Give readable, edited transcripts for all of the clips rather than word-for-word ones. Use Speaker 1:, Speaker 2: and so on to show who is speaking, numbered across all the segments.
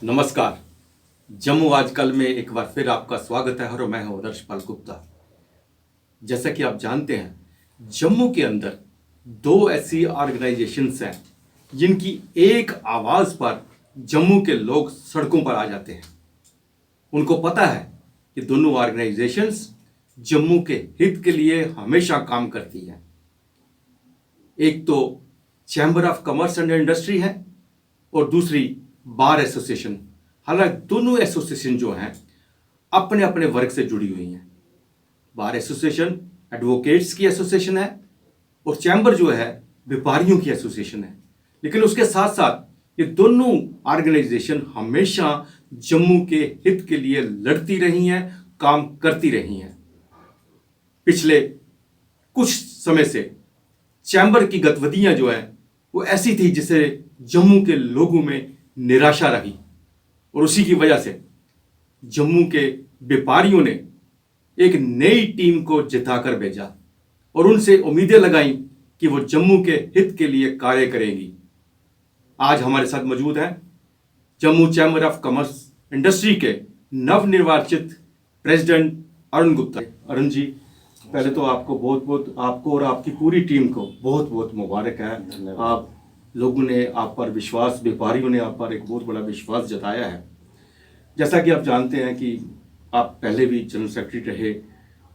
Speaker 1: नमस्कार। जम्मू आजकल में एक बार फिर आपका स्वागत है और मैं हूं आदर्श पाल गुप्ता। जैसा कि आप जानते हैं, जम्मू के अंदर दो ऐसी ऑर्गेनाइजेशंस हैं जिनकी एक आवाज़ पर जम्मू के लोग सड़कों पर आ जाते हैं। उनको पता है कि दोनों ऑर्गेनाइजेशंस जम्मू के हित के लिए हमेशा काम करती हैं। एक तो chamber of commerce and industry है और दूसरी बार एसोसिएशन। हालांकि दोनों एसोसिएशन जो हैं अपने अपने वर्ग से जुड़ी हुई हैं। बार एसोसिएशन एडवोकेट्स की एसोसिएशन है और चैम्बर जो है व्यापारियों की एसोसिएशन है। लेकिन उसके साथ साथ ये दोनों ऑर्गेनाइजेशन हमेशा जम्मू के हित के लिए लड़ती रही हैं, काम करती रही हैं। पिछले कुछ समय से चैम्बर की गतिविधियां जो है वो ऐसी थी जिसे जम्मू के लोगों में निराशा रही और उसी की वजह से जम्मू के व्यापारियों ने एक नई टीम को जिताकर भेजा और उनसे उम्मीदें लगाई कि वो जम्मू के हित के लिए कार्य करेंगी। आज हमारे साथ मौजूद हैं Jammu chamber of commerce industry के नवनिर्वाचित प्रेसिडेंट अरुण गुप्ता। अरुण जी, पहले तो आपको बहुत बहुत आपको और आपकी पूरी टीम को बहुत बहुत मुबारक है। आप लोगों ने आप पर विश्वास, व्यापारियों ने आप पर एक बहुत बड़ा विश्वास जताया है। जैसा कि आप जानते हैं कि आप पहले भी जनरल सेक्रेटरी रहे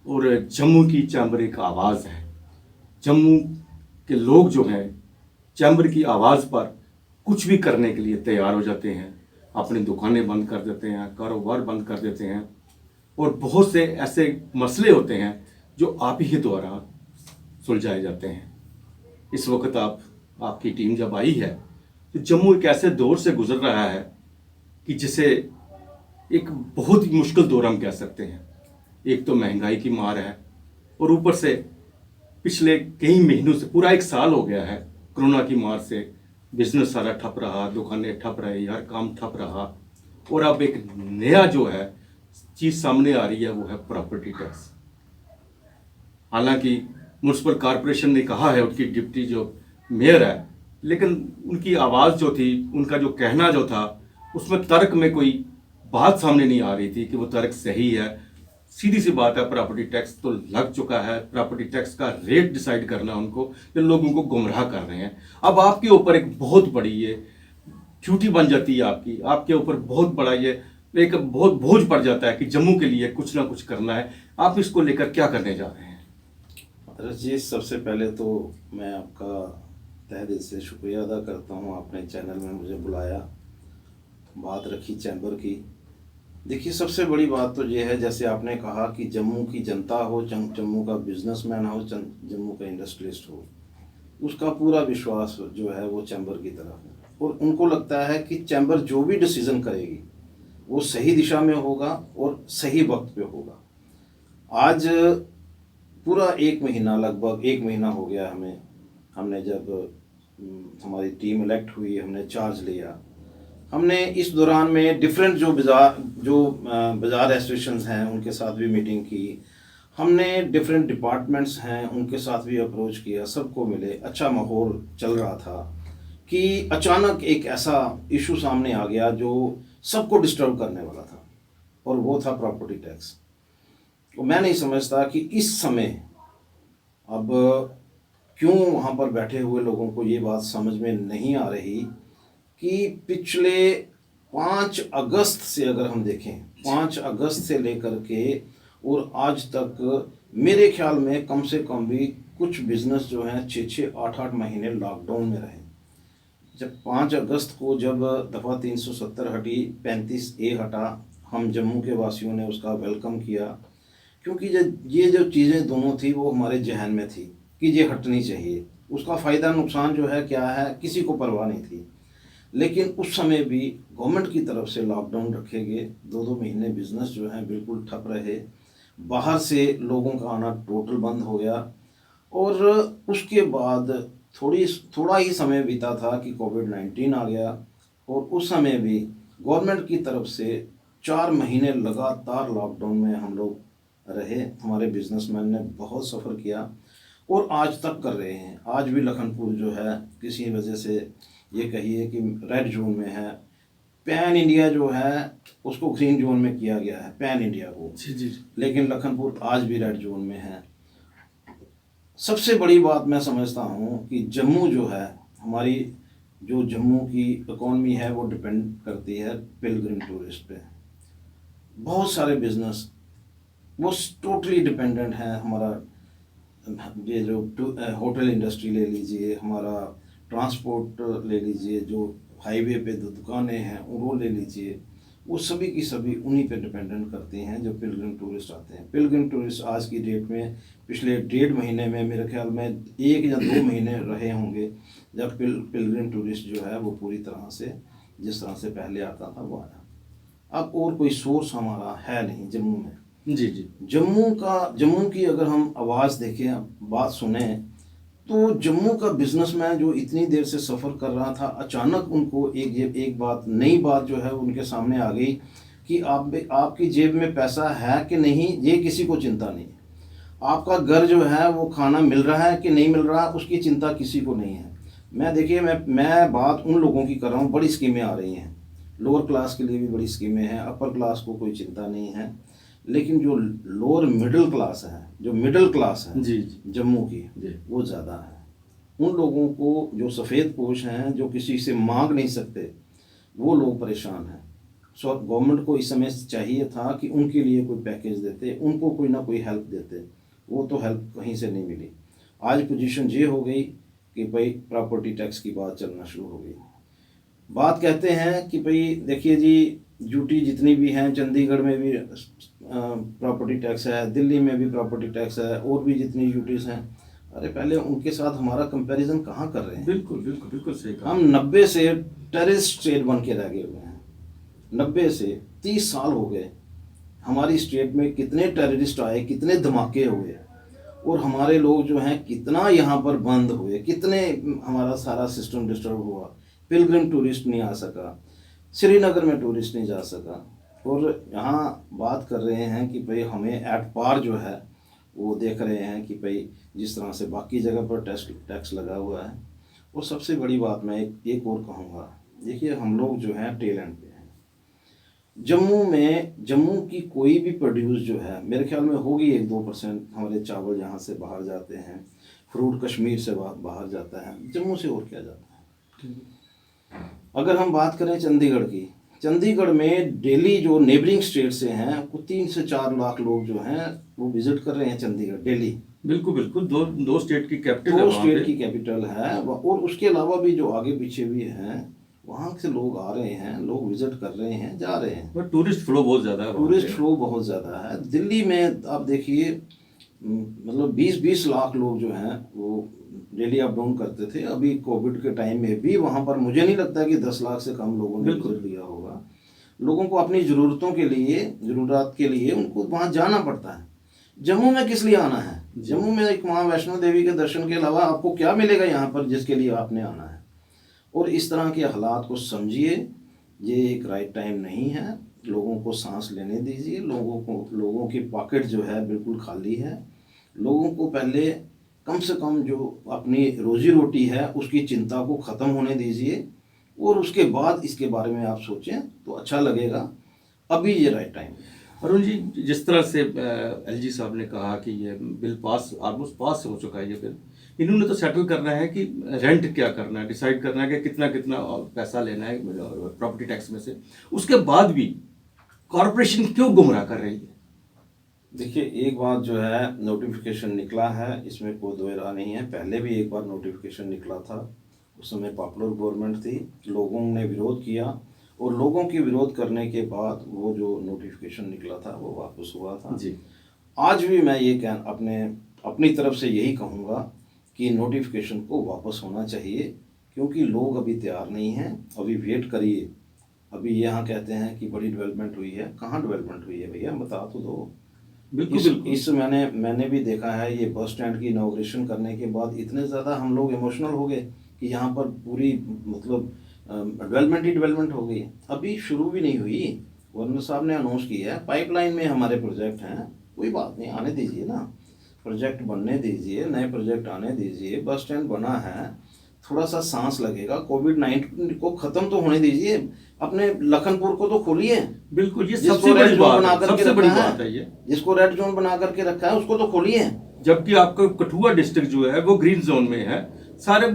Speaker 1: और जम्मू की चैम्बर एक आवाज़ है। जम्मू के लोग जो हैं चैम्बर की आवाज़ पर कुछ भी करने के लिए तैयार हो जाते हैं। अपनी दुकानें बंद कर देते हैं, कारोबार बंद कर देते हैं और बहुत से ऐसे मसले होते हैं जो आप ही द्वारा सुलझाए जाते हैं। इस वक्त आपकी टीम जब आई है तो जम्मू एक ऐसे दौर से गुजर रहा है कि जिसे एक बहुत ही मुश्किल दौर हम कह सकते हैं। एक तो महंगाई की मार है और ऊपर से पिछले कई महीनों से पूरा एक साल हो गया है कोरोना की मार से बिजनेस सारा ठप रहा, दुकानें ठप रही, हर काम ठप रहा। और अब एक नया जो है चीज़ सामने आ रही है वो है प्रॉपर्टी टैक्स। हालांकि म्यूनसिपल कॉरपोरेशन ने कहा है, उनकी डिप्टी जो मेयर है, लेकिन उनकी आवाज़ जो थी, उनका जो कहना जो था, उसमें तर्क में कोई बात सामने नहीं आ रही थी कि वो तर्क सही है। सीधी सी बात है, प्रॉपर्टी टैक्स तो लग चुका है। प्रॉपर्टी टैक्स का रेट डिसाइड करना उनको, ये लोगों को गुमराह कर रहे हैं। अब आपके ऊपर एक बहुत बड़ी ये ड्यूटी बन जाती है, आपके ऊपर बहुत बड़ा ये एक बहुत बोझ पड़ जाता है कि जम्मू के लिए कुछ ना कुछ करना है। आप इसको लेकर क्या करने जा रहे हैं?
Speaker 2: जी, सबसे पहले तो मैं आपका तहे दिल से शुक्रिया अदा करता हूँ। आपने चैनल में मुझे बुलाया, बात रखी चैम्बर की। देखिए, सबसे बड़ी बात तो ये है, जैसे आपने कहा कि जम्मू की जनता हो, जम्मू का बिजनेसमैन हो, जम्मू का इंडस्ट्रियलिस्ट हो, उसका पूरा विश्वास जो है वो चैम्बर की तरफ है और उनको लगता है कि चैम्बर जो भी डिसीज़न करेगी वो सही दिशा में होगा और सही वक्त पे होगा। आज पूरा एक महीना, लगभग एक महीना हो गया हमने जब हमारी टीम इलेक्ट हुई, हमने चार्ज लिया। हमने इस दौरान में डिफरेंट जो बाज़ार एसोसिएशंस हैं उनके साथ भी मीटिंग की। हमने डिफरेंट डिपार्टमेंट्स हैं उनके साथ भी अप्रोच किया, सबको मिले। अच्छा माहौल चल रहा था कि अचानक एक ऐसा इशू सामने आ गया जो सबको डिस्टर्ब करने वाला था और वो था प्रॉपर्टी टैक्स। तो मैं नहीं समझता कि इस समय अब क्यों वहाँ पर बैठे हुए लोगों को ये बात समझ में नहीं आ रही कि पिछले 5 अगस्त से अगर हम देखें, 5 अगस्त से लेकर के और आज तक मेरे ख्याल में कम से कम भी कुछ बिजनेस जो हैं 6-6, 8-8 महीने लॉकडाउन में रहे। जब 5 अगस्त को जब दफ़ा 370 हटी, 35A हटा, हम जम्मू के वासियों ने उसका वेलकम किया, क्योंकि ये जो चीज़ें दोनों थी वो हमारे जहन में थी कि ये हटनी चाहिए। उसका फ़ायदा नुकसान जो है क्या है किसी को परवाह नहीं थी। लेकिन उस समय भी गवर्नमेंट की तरफ से लॉकडाउन रखे गए, 2-2 महीने बिजनेस जो है बिल्कुल ठप रहे, बाहर से लोगों का आना टोटल बंद हो गया। और उसके बाद थोड़ा ही समय बीता था कि कोविड-19 आ गया और उस समय भी गवर्नमेंट की तरफ से 4 महीने लगातार लॉकडाउन में हम लोग रहे। हमारे बिजनेसमैन ने बहुत सफ़र किया और आज तक कर रहे हैं। आज भी लखनपुर जो है किसी वजह से ये कहिए कि रेड जोन में है, पैन इंडिया जो है उसको ग्रीन जोन में किया गया है, पैन इंडिया को,
Speaker 1: जी जी
Speaker 2: लेकिन लखनपुर आज भी रेड जोन में है। सबसे बड़ी बात मैं समझता हूँ कि जम्मू जो है, हमारी जो जम्मू की इकॉनमी है वो डिपेंड करती है पिलग्रिम टूरिस्ट पे। बहुत सारे बिजनेस वो टोटली डिपेंडेंट है। हमारा ये जो होटल इंडस्ट्री ले लीजिए, हमारा ट्रांसपोर्ट ले लीजिए, जो हाईवे पे जो दुकानें हैं वो ले लीजिए, वो सभी की सभी उन्हीं पे डिपेंडेंट करती हैं जो पिलग्रिम टूरिस्ट आते हैं। पिलग्रिम टूरिस्ट आज की डेट में पिछले 1.5 महीने में मेरे ख्याल में 1 या 2 महीने रहे होंगे जब पिलग्रिम टूरिस्ट जो है वो पूरी तरह से जिस तरह से पहले आता था वो आया। अब और कोई सोर्स हमारा है नहीं जम्मू में।
Speaker 1: जी जी
Speaker 2: जम्मू की अगर हम आवाज़ देखें, बात सुने, तो जम्मू का बिजनेसमैन जो इतनी देर से सफ़र कर रहा था, अचानक उनको एक बात, नई बात जो है उनके सामने आ गई कि आपकी जेब में पैसा है कि नहीं, ये किसी को चिंता नहीं है। आपका घर जो है वो खाना मिल रहा है कि नहीं मिल रहा, उसकी चिंता किसी को नहीं है। मैं बात उन लोगों की कर रहा हूँ, बड़ी स्कीमें आ रही हैं, लोअर क्लास के लिए भी बड़ी स्कीमें हैं, अपर क्लास को कोई चिंता नहीं है, लेकिन जो लोअर मिडिल क्लास है, जो मिडिल क्लास है
Speaker 1: जी
Speaker 2: जम्मू की,
Speaker 1: जी
Speaker 2: वो ज़्यादा है। उन लोगों को जो सफ़ेद पोश हैं, जो किसी से मांग नहीं सकते, वो लोग परेशान हैं। सो गवर्नमेंट को इस समय चाहिए था कि उनके लिए कोई पैकेज देते, उनको कोई ना कोई हेल्प देते। वो तो हेल्प कहीं से नहीं मिली। आज पोजीशन ये हो गई कि भाई प्रॉपर्टी टैक्स की बात चलना शुरू हो गई। बात कहते हैं कि भाई देखिए जी, ड्यूटी जितनी भी हैं, चंडीगढ़ में भी प्रॉपर्टी टैक्स है, दिल्ली में भी प्रॉपर्टी टैक्स है, और भी जितनी ड्यूटीज़ हैं, अरे पहले उनके साथ हमारा कंपैरिजन कहाँ कर रहे हैं।
Speaker 1: बिल्कुल बिल्कुल बिल्कुल सही कहा।
Speaker 2: हम 90 से टेररिस्ट स्टेट बन के रह गए हुए हैं। 90 से 30 साल हो गए, हमारी स्टेट में कितने टेररिस्ट आए, कितने धमाके हुए, और हमारे लोग जो हैं कितना यहाँ पर बंद हुए, कितने हमारा सारा सिस्टम डिस्टर्ब हुआ। पिलग्रिम टूरिस्ट नहीं आ सका, श्रीनगर में टूरिस्ट नहीं जा सका, और यहाँ बात कर रहे हैं कि भाई हमें एट पार जो है वो देख रहे हैं कि भाई जिस तरह से बाकी जगह पर टैक्स लगा हुआ है। और सबसे बड़ी बात मैं एक और कहूँगा, देखिए हम लोग जो हैं टेल एंड पे हैं। जम्मू की कोई भी प्रोड्यूस जो है, मेरे ख्याल में होगी 1-2%। हमारे चावल यहाँ से बाहर जाते हैं, फ्रूट कश्मीर से बाहर जाता है, जम्मू से और क्या जाता है। अगर हम बात करें चंडीगढ़ की, चंडीगढ़ में डेली जो नेबरिंग स्टेट से हैं वो 3 से 4 लाख लोग जो हैं वो विजिट कर रहे हैं चंडीगढ़ डेली।
Speaker 1: बिल्कुल बिल्कुल, दो स्टेट की कैपिटल है,
Speaker 2: दो
Speaker 1: वहाँ
Speaker 2: स्टेट
Speaker 1: पे।
Speaker 2: की कैपिटल है, और उसके अलावा भी जो आगे पीछे भी हैं, वहाँ से लोग आ रहे हैं, लोग विजिट कर रहे हैं, जा रहे हैं।
Speaker 1: बट टूरिस्ट फ्लो बहुत ज़्यादा है वहाँ
Speaker 2: टूरिस्ट
Speaker 1: पे।
Speaker 2: फ्लो बहुत ज़्यादा है। दिल्ली में आप देखिए, मतलब 20-20 लाख लोग जो हैं वो डेली अप डाउन करते थे। अभी कोविड के टाइम में भी वहाँ पर मुझे नहीं लगता कि 10 लाख से कम लोगों ने
Speaker 1: बिल्कुल।
Speaker 2: विजिट लिया होगा। लोगों को अपनी ज़रूरतों के लिए, ज़रूरत के लिए उनको वहाँ जाना पड़ता है। जम्मू में किस लिए आना है? जम्मू में एक माँ वैष्णो देवी के दर्शन के अलावा आपको क्या मिलेगा यहाँ पर जिसके लिए आपने आना है? और इस तरह के हालात को समझिए, ये एक राइट टाइम नहीं है। लोगों को सांस लेने दीजिए। लोगों की पॉकेट जो है बिल्कुल खाली है। लोगों को पहले कम से कम जो अपनी रोजी रोटी है उसकी चिंता को ख़त्म होने दीजिए, और उसके बाद इसके बारे में आप सोचें तो अच्छा लगेगा। अभी ये राइट टाइम है।
Speaker 1: अरुण जी, जिस तरह से एलजी साहब ने कहा कि ये बिल पास, ऑलमोस्ट पास हो चुका है ये बिल, इन्होंने तो सेटल करना है कि रेंट क्या करना है, डिसाइड करना है कि कितना कितना पैसा लेना है प्रॉपर्टी टैक्स में से। उसके बाद भी कॉरपोरेशन क्यों गुमराह कर रही है?
Speaker 2: देखिए, एक बात जो है, नोटिफिकेशन निकला है, इसमें कोई दो राय नहीं है। पहले भी एक बार नोटिफिकेशन निकला था, उस समय पॉपुलर गवर्नमेंट थी, लोगों ने विरोध किया, और लोगों की विरोध करने के बाद वो जो नोटिफिकेशन निकला था वो वापस हुआ था
Speaker 1: जी।
Speaker 2: आज भी मैं ये अपनी तरफ से यही कहूँगा कि नोटिफिकेशन को वापस होना चाहिए, क्योंकि लोग अभी तैयार नहीं हैं। अभी वेट करिए। अभी यहाँ कहते हैं कि बड़ी डेवलपमेंट हुई है, कहाँ डेवलपमेंट हुई है भैया, बता तो दो। इस मैंने भी देखा है, ये बस स्टैंड की इनॉग्रेशन करने के बाद इतने ज़्यादा हम लोग इमोशनल हो गए कि यहाँ पर पूरी मतलब डेवलपमेंट ही डेवलपमेंट हो गई। अभी शुरू भी नहीं हुई। गवर्नर साहब ने अनाउंस किया है, पाइपलाइन में हमारे प्रोजेक्ट हैं, कोई बात नहीं, आने दीजिए ना, प्रोजेक्ट बनने दीजिए, नए प्रोजेक्ट आने दीजिए। बस स्टैंड बना है, थोड़ा सा सांस लगेगा। कोविड-19 को खत्म तो होने दीजिए, अपने लखनपुर को तो खोलिए।
Speaker 1: बिल्कुल, ये
Speaker 2: जिसको
Speaker 1: सबसे
Speaker 2: रेड
Speaker 1: बड़ी
Speaker 2: जोन
Speaker 1: बात
Speaker 2: बना
Speaker 1: है,
Speaker 2: करके
Speaker 1: सबसे बड़ी
Speaker 2: रखा
Speaker 1: बात है ये।
Speaker 2: जिसको रेड जोन बना करके रखा है उसको तो खोलिए।
Speaker 1: जबकि आपका कठुआ डिस्ट्रिक्ट जो है वो ग्रीन जोन में है, सारे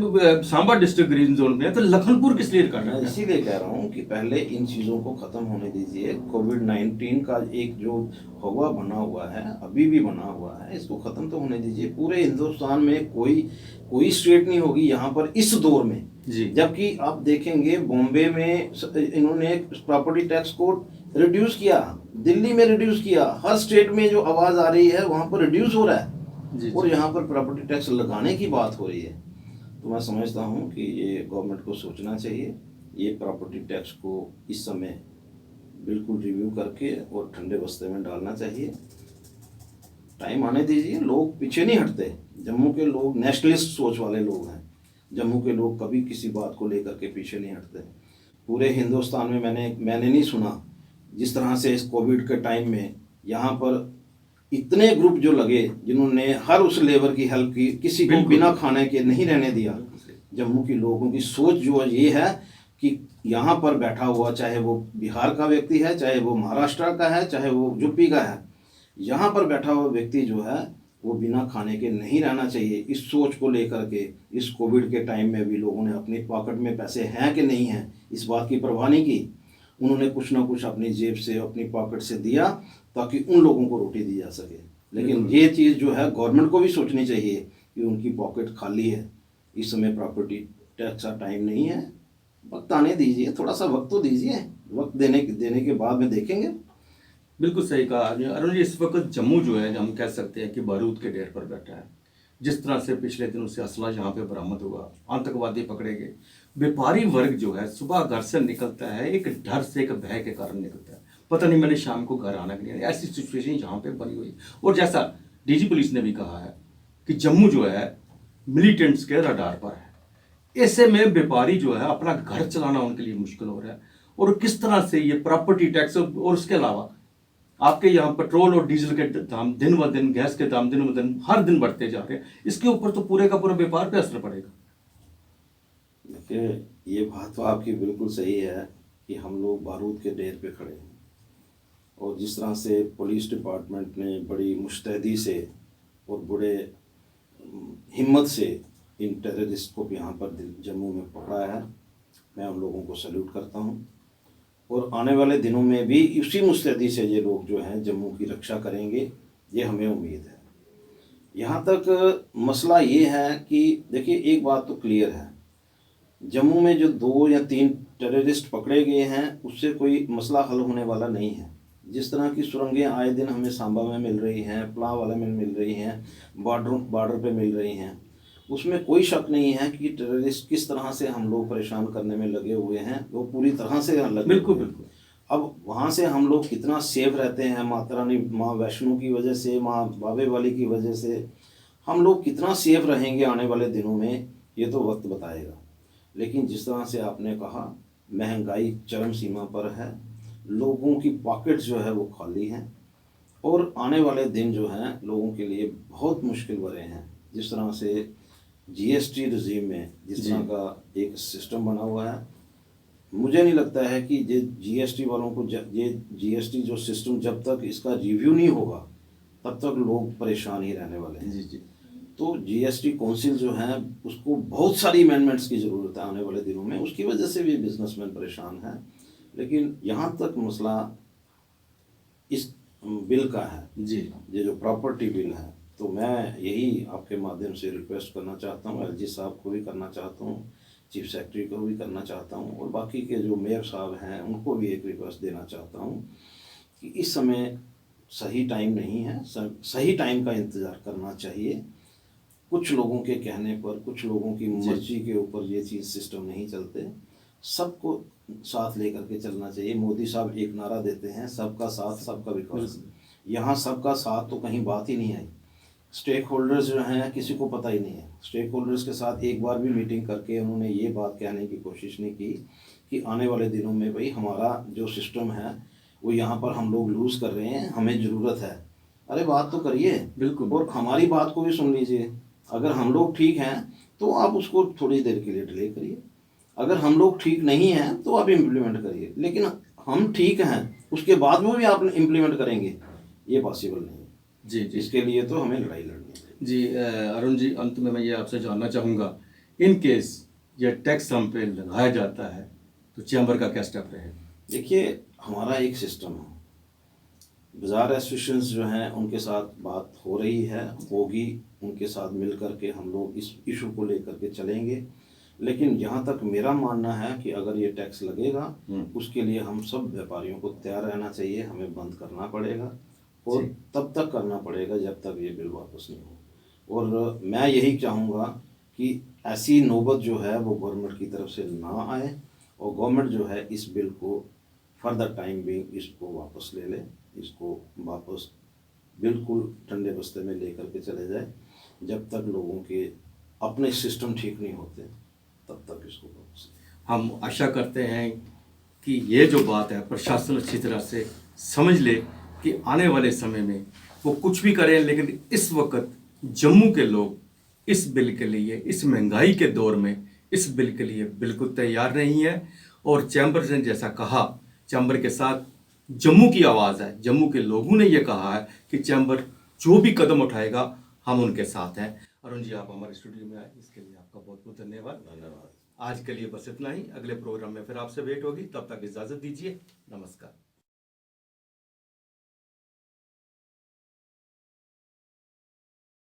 Speaker 1: सांबा डिस्ट्रिक्ट ग्रीन जोन में है, तो लखनपुर किस लिए कर
Speaker 2: मैं
Speaker 1: रहे हैं?
Speaker 2: इसीलिए कह रहा हूँ कि पहले इन चीज़ों को ख़त्म होने दीजिए। कोविड-19 का एक जो हवा बना हुआ है, अभी भी बना हुआ है, इसको ख़त्म तो होने दीजिए। पूरे हिंदुस्तान में कोई स्टेट नहीं होगी यहाँ पर इस दौर में।
Speaker 1: जी।
Speaker 2: जबकि आप देखेंगे बॉम्बे में इन्होंने प्रॉपर्टी टैक्स को रिड्यूस किया, दिल्ली में रिड्यूस किया, हर स्टेट में जो आवाज़ आ रही है वहाँ पर रिड्यूस हो रहा है।
Speaker 1: जी,
Speaker 2: और
Speaker 1: जी।
Speaker 2: यहाँ पर प्रॉपर्टी टैक्स लगाने की बात हो रही है। तो मैं समझता हूँ कि ये गवर्नमेंट को सोचना चाहिए, ये प्रॉपर्टी टैक्स को इस समय बिल्कुल रिव्यू करके और ठंडे बस्ते में डालना चाहिए। टाइम आने दीजिए, लोग पीछे नहीं हटते। जम्मू के लोग नेशनलिस्ट सोच वाले लोग हैं। जम्मू के लोग कभी किसी बात को लेकर के पीछे नहीं हटते। पूरे हिंदुस्तान में मैंने नहीं सुना जिस तरह से इस कोविड के टाइम में यहाँ पर इतने ग्रुप जो लगे जिन्होंने हर उस लेबर की हेल्प की, किसी को
Speaker 1: बिल्कुल।
Speaker 2: बिना खाने के नहीं रहने दिया। जम्मू के लोगों की सोच जो ये है कि यहाँ पर बैठा हुआ, चाहे वो बिहार का व्यक्ति है, चाहे वो महाराष्ट्र का है, चाहे वो यूपी का है, यहाँ पर बैठा हुआ व्यक्ति जो है वो बिना खाने के नहीं रहना चाहिए। इस सोच को लेकर के इस कोविड के टाइम में भी लोगों ने अपनी पॉकेट में पैसे हैं कि नहीं हैं इस बात की परवाह नहीं की। उन्होंने कुछ ना कुछ अपनी जेब से, अपनी पॉकेट से दिया ताकि उन लोगों को रोटी दी जा सके। लेकिन ये चीज़ जो है गवर्नमेंट को भी सोचनी चाहिए कि उनकी पॉकेट खाली है। इस समय प्रॉपर्टी टैक्स का टाइम नहीं है, वक्त आने दीजिए, थोड़ा सा वक्त तो दीजिए। वक्त देने के बाद में देखेंगे।
Speaker 1: बिल्कुल सही कहा आपने अरुण जी। इस वक्त जम्मू जो है हम कह सकते हैं कि बारूद के ढेर पर बैठा है। जिस तरह से पिछले दिनों से असला यहाँ पे बरामद हुआ, आतंकवादी पकड़े गए, व्यापारी वर्ग जो है सुबह घर से निकलता है एक डर से, एक भय के कारण निकलता है, पता नहीं मैंने शाम को घर आना कि नहीं। ऐसी सिचुएशन यहाँ पे बनी हुई। और जैसा डीजी पुलिस ने भी कहा है कि जम्मू जो है मिलिटेंट्स के रडार पर है। ऐसे में व्यापारी जो है अपना घर चलाना उनके लिए मुश्किल हो रहा है। और किस तरह से ये प्रॉपर्टी टैक्स और उसके अलावा आपके यहाँ पेट्रोल और डीजल के दाम दिन ब दिन, गैस के दाम दिन ब दिन हर दिन बढ़ते जा रहे हैं, इसके ऊपर तो पूरे का पूरा व्यापार पे असर पड़ेगा।
Speaker 2: देखिए, ये बात तो आपकी बिल्कुल सही है कि हम लोग बारूद के ढेर पे खड़े हैं। और जिस तरह से पुलिस डिपार्टमेंट ने बड़ी मुस्तैदी से और बड़े हिम्मत से इन टेररिस्ट को यहाँ पर जम्मू में पकड़ा है, मैं उन लोगों को सैल्यूट करता हूँ। और आने वाले दिनों में भी उसी मुस्तैदी से ये लोग जो हैं जम्मू की रक्षा करेंगे, ये हमें उम्मीद है। यहाँ तक मसला ये है कि देखिए, एक बात तो क्लियर है, जम्मू में जो 2 या 3 टेररिस्ट पकड़े गए हैं उससे कोई मसला हल होने वाला नहीं है। जिस तरह की सुरंगें आए दिन हमें सांबा में मिल रही हैं, पलावाला में मिल रही हैं, बॉर्डर पे मिल रही हैं, उसमें कोई शक नहीं है कि टेररिस्ट किस तरह से हम लोग परेशान करने में लगे हुए हैं, वो पूरी तरह से लगे।
Speaker 1: बिल्कुल बिल्कुल।
Speaker 2: अब वहाँ से हम लोग कितना सेफ रहते हैं, माता रानी माँ वैष्णो की वजह से, माँ बाबे वाली की वजह से हम लोग कितना सेफ रहेंगे आने वाले दिनों में, ये तो वक्त बताएगा। लेकिन जिस तरह से आपने कहा, महंगाई चरम सीमा पर है, लोगों की पॉकेट जो है वो खाली हैं और आने वाले दिन जो हैं लोगों के लिए बहुत मुश्किल भरे हैं। जिस तरह से जीएसटी रिजीम में जिस तरह का एक सिस्टम बना हुआ है, मुझे नहीं लगता है कि ये जीएसटी वालों को ये जीएसटी जो सिस्टम जब तक इसका रिव्यू नहीं होगा तब तक लोग परेशान ही रहने वाले हैं।
Speaker 1: जी जी।
Speaker 2: तो जीएसटी काउंसिल जो है उसको बहुत सारी अमेंडमेंट्स की ज़रूरत है आने वाले दिनों में, उसकी वजह से भी बिजनेसमैन परेशान है। लेकिन यहाँ तक मसला इस बिल का है
Speaker 1: जी,
Speaker 2: ये जो प्रॉपर्टी बिल है, तो मैं यही आपके माध्यम से रिक्वेस्ट करना चाहता हूँ, एलजी साहब को भी करना चाहता हूँ, चीफ सेक्रेटरी को भी करना चाहता हूँ, और बाकी के जो मेयर साहब हैं उनको भी एक रिक्वेस्ट देना चाहता हूँ कि इस समय सही टाइम नहीं है, सही टाइम का इंतज़ार करना चाहिए। कुछ लोगों के कहने पर, कुछ लोगों की मर्जी के ऊपर ये चीज़ सिस्टम नहीं चलते, सबको साथ लेकर के चलना चाहिए। मोदी साहब एक नारा देते हैं, सबका साथ सबका विकास। यहाँ सबका साथ तो कहीं बात ही नहीं आई। स्टेक होल्डर्स जो हैं किसी को पता ही नहीं है। स्टेक होल्डर्स के साथ एक बार भी मीटिंग करके उन्होंने ये बात कहने की कोशिश नहीं की कि आने वाले दिनों में भाई हमारा जो सिस्टम है वो यहाँ पर हम लोग लूज़ कर रहे हैं, हमें ज़रूरत है। अरे बात तो करिए,
Speaker 1: बिल्कुल।
Speaker 2: और हमारी बात को भी सुन लीजिए। अगर हम लोग ठीक हैं तो आप उसको थोड़ी देर के लिए डिले करिए। अगर हम लोग ठीक नहीं हैं तो आप इम्प्लीमेंट करिए, लेकिन हम ठीक हैं उसके बाद में भी आप इम्प्लीमेंट करेंगे, ये पॉसिबल नहीं है।
Speaker 1: जी जी
Speaker 2: इसके लिए तो हमें लड़ाई लड़नी है।
Speaker 1: जी। अरुण जी, अंत में मैं ये आपसे जानना चाहूँगा, इन केस ये टैक्स हम पे लगाया जाता है तो चैम्बर का क्या स्टेप रहेगा?
Speaker 2: देखिए, हमारा एक सिस्टम है, बाज़ार एसोसिएशंस जो हैं उनके साथ बात हो रही है, होगी, उनके साथ मिल कर के हम लोग इस इशू को लेकर के चलेंगे। लेकिन जहाँ तक मेरा मानना है कि अगर ये टैक्स लगेगा उसके लिए हम सब व्यापारियों को तैयार रहना चाहिए, हमें बंद करना पड़ेगा और
Speaker 1: जी।
Speaker 2: तब तक करना पड़ेगा जब तक ये बिल वापस नहीं हो। और मैं यही चाहूँगा कि ऐसी नौबत जो है वो गवर्नमेंट की तरफ से ना आए और गवर्नमेंट जो है इस बिल को फर्दर टाइम बिंग इसको वापस ले ले, इसको वापस बिल्कुल ठंडे बस्ते में लेकर के चले जाए। जब तक लोगों के अपने सिस्टम ठीक नहीं होते तब तक इसको वापस।
Speaker 1: हम आशा करते हैं कि ये जो बात है प्रशासन अच्छी तरह से समझ ले कि आने वाले समय में वो कुछ भी करें, लेकिन इस वक्त जम्मू के लोग इस बिल के लिए, इस महंगाई के दौर में इस बिल के लिए बिल्कुल तैयार नहीं है। और चैम्बर ने जैसा कहा, चैम्बर के साथ जम्मू की आवाज़ है, जम्मू के लोगों ने ये कहा है कि चैम्बर जो भी कदम उठाएगा हम उनके साथ हैं। अरुण जी, आप हमारे स्टूडियो में आए, इसके लिए आपका बहुत बहुत धन्यवाद।
Speaker 2: धन्यवाद।
Speaker 1: आज के लिए बस इतना ही, अगले प्रोग्राम में फिर आपसे भेंट होगी, तब तक इजाज़त दीजिए, नमस्कार।